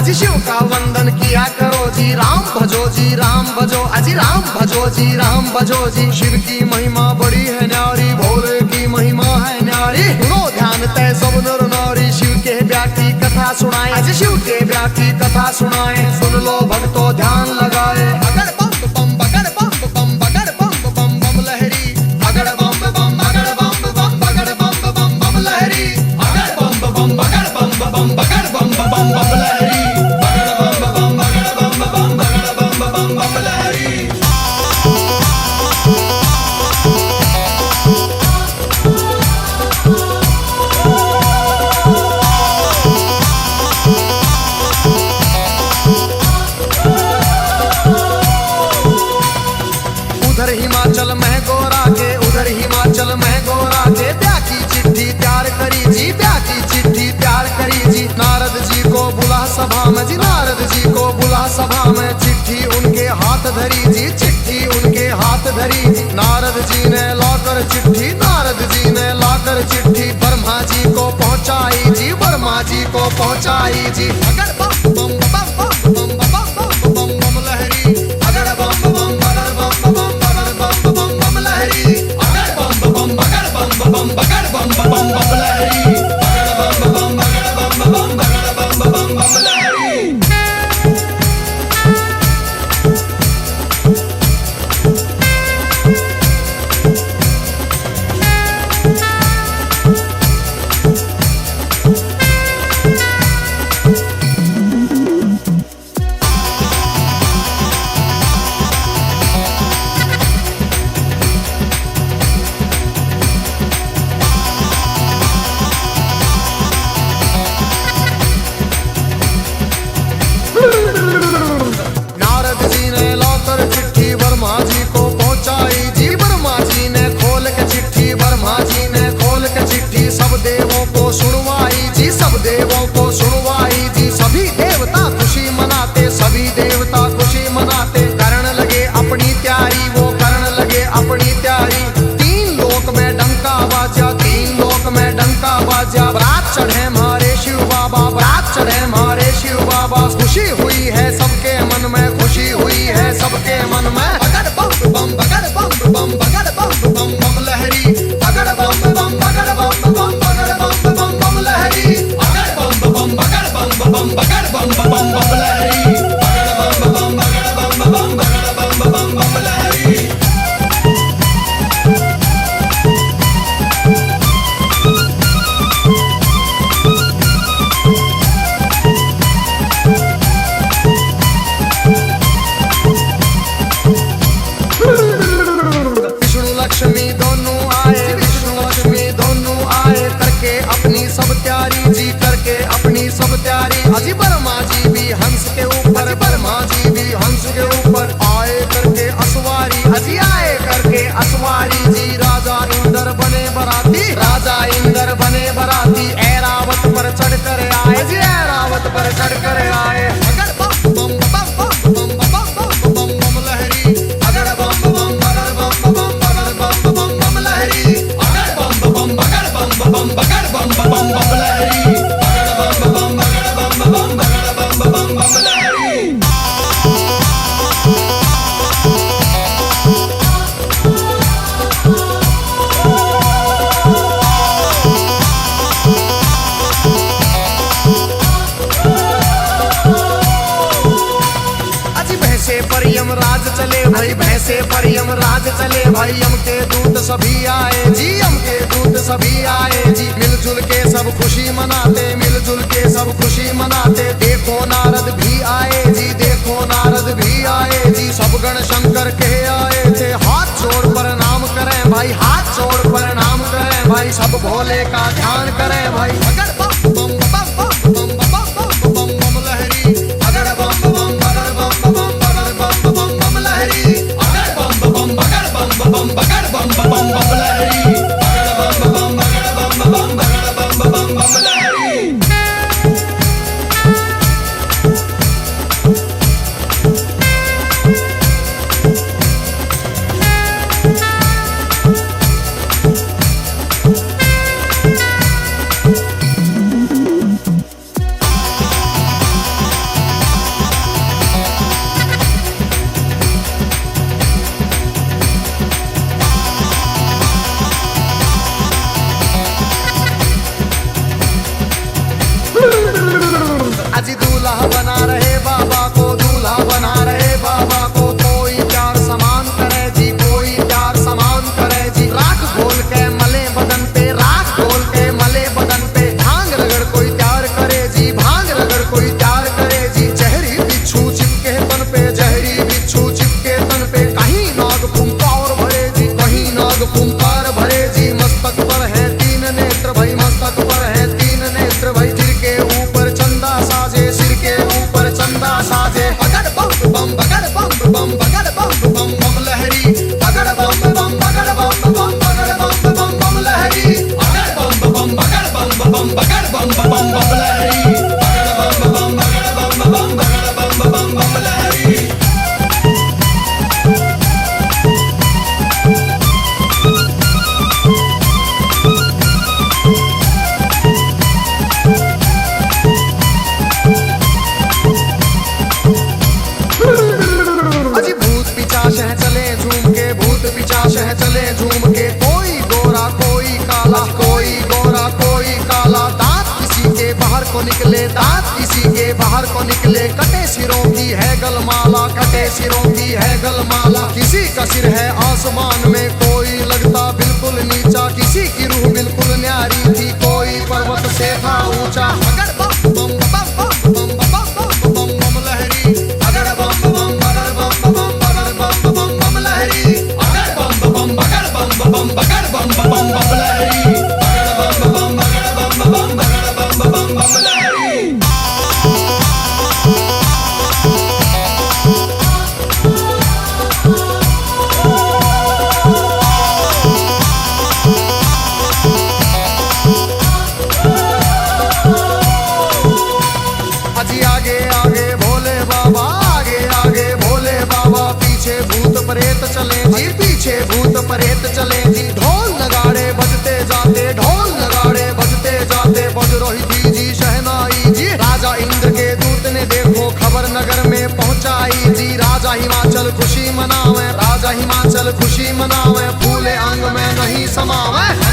अजी शिव का वंदन किया करो जी, राम भजो जी राम भजो, अजी राम भजो जी राम भजो जी। शिव की महिमा बड़ी है न्यारी, भोले की महिमा है न्यारी। सुनो ध्यान तय सब नर नारी, शिव के ब्याह की कथा सुनाए, अजी शिव के ब्याह की कथा सुनाए। सुन लो भक्तों ध्यान लगाए, अगर बम बम बगड़ बम बम बगड़ बम बम बम लहरी, अगर बम बम बगड़ बम बम बगड़ बम बम बम लहरी, अगर बम बम बगड़ बम बम बगड़ बम बम बम लहरी, अगर बम बम बगड़ बम बम बगड़ बम बम बम लहरी। उधर हिमाचल में गोरा के, उधर हिमाचल में गोरा के, ब्याह की चिट्ठी तैयार करी जी, ब्याह की चिट्ठी तैयार करी जी। नारद जी को बुला सभा में जी, नारद जी को बुला सभा में, चिट्ठी उनके हाथ धरी जी, चिट्ठी उनके हाथ धरी जी। नारद जी ने लाकर चिट्ठी, नारद जी ने लाकर चिट्ठी ब्रह्मा जी को पहुंचाई जी, ब्रह्मा जी को पहुंचाई जी। अगर बम बम बम बम बम बम बम बम लहरी, अगर बम बम बगड़ बम बम बम बम लहरी, अगर बम बम बगड़ बम बगड़ बम बम लहरी, अगर बम बम बगड़ बम बगड़ बम बम लहरी। नारद जी ने लाकर चिट्ठी ब्रह्मा जी को पहुंचाई जी, ब्रह्मा जी ने खोल के चिट्ठी, ब्रह्मा जी ने खोल के चिट्ठी सब देवों को सुनवाई जी, सब देवों को सुनवाई जी। सभी देवता खुशी मनाते, सभी देवता खुशी मनाते, करण लगे अपनी तैयारी, वो करण लगे अपनी तैयारी। तीन लोक में डंका बाजा, तीन लोक में डंका बाजा, बरात चढ़े हमारे शिव बाबा, बरात चढ़े हमारे शिव बाबा। खुशी हुई है सबके मन में, खुशी हुई है सबके मन में। अगर बम बम बगड़ बम बम बगड़ बम बम लहरी, अगर बम बम बगड़ बम बगड़ बम बम लहरी, अगर बम बम बगड़ बम बगड़ बम बम लहरी, अगर बम बम बगड़ बम बगड़ बम लहरी। लक्ष्मी दोनों आए, विष्णु लक्ष्मी दोनों आए, करके अपनी सब तैयारी जी, करके अपनी सब तैयारी। अजी ब्रह्मा जी भी हंस के ऊपर, ब्रह्मा जी भी हंस के ऊपर आए करके असवारी, अजी आए करके असवारी जी। राजा इंद्र बने बराती, राजा इंद्र बने बराती, ऐरावत पर चढ़ कर आए जी, ऐरावत पर चढ़ कर आए। अगर बम बम बम बम बम बम बम लहरी, अगर बम बम बगड़ बम बम लहरी, अगर बम बम बगड़ बम बगड़ बम लहरी, अगर बम बम बगड़ बम बगड़ बम लहरी। भैंसे पर यमराज चले भाई, भैंसे पर यमराज चले भाई। यम के दूत सभी आए जी, यम के दूत सभी आए जी। मिलजुल के सब खुशी मनाते, मिलजुल के सब खुशी मनाते। देखो नारद भी आए जी, देखो नारद भी आए जी। सब गण शंकर के आए थे, हाथ जोड़ प्रणाम करें भाई, हाथ जोड़ प्रणाम करें भाई। सब भोले का ध्यान करें भाई। अगर बम बम बम बम बम बम बम बम लहरी, अगर बम बम बगड़ बम बम लहरी, अगर बम बम बगड़ बम बगड़ बम लहरी, अगर बम बम बगड़ बम बम लहरी। को निकले दांत, किसी के बाहर को निकले कटे सिरों की है गलमाला, कटे सिरों की है गलमाला। किसी का सिर है आसमान में, कोई लगता बिल्कुल नीचा, किसी की रूह बिल्कुल न्यारी थी, कोई पर्वत से था ऊंचा। अगर बम बम बम बम बम बम बम बम लहरी, अगर बम बम बगर बम बम बगर बम बम बम लहरी, अगर बम बम बगर बम बम बगर बम बम बम लहरी, अगर बम बम बगर बम बम बगर बम बम बम लहरी। अजी आगे आगे भोले बाबा, आगे आगे भोले बाबा, पीछे भूत प्रेत चले जी, पीछे भूत प्रेत चले जी। ढोल नगाड़े बजते जाते, ढोल नगाड़े बजते जाते, बज रही थी जी शहनाई जी। राजा इंद्र के दूत ने देखो खबर नगर में पहुंचाई जी। राजा हिमाचल खुशी मनावे, राजा हिमाचल खुशी मनावे, फूले अंग में नहीं समावे।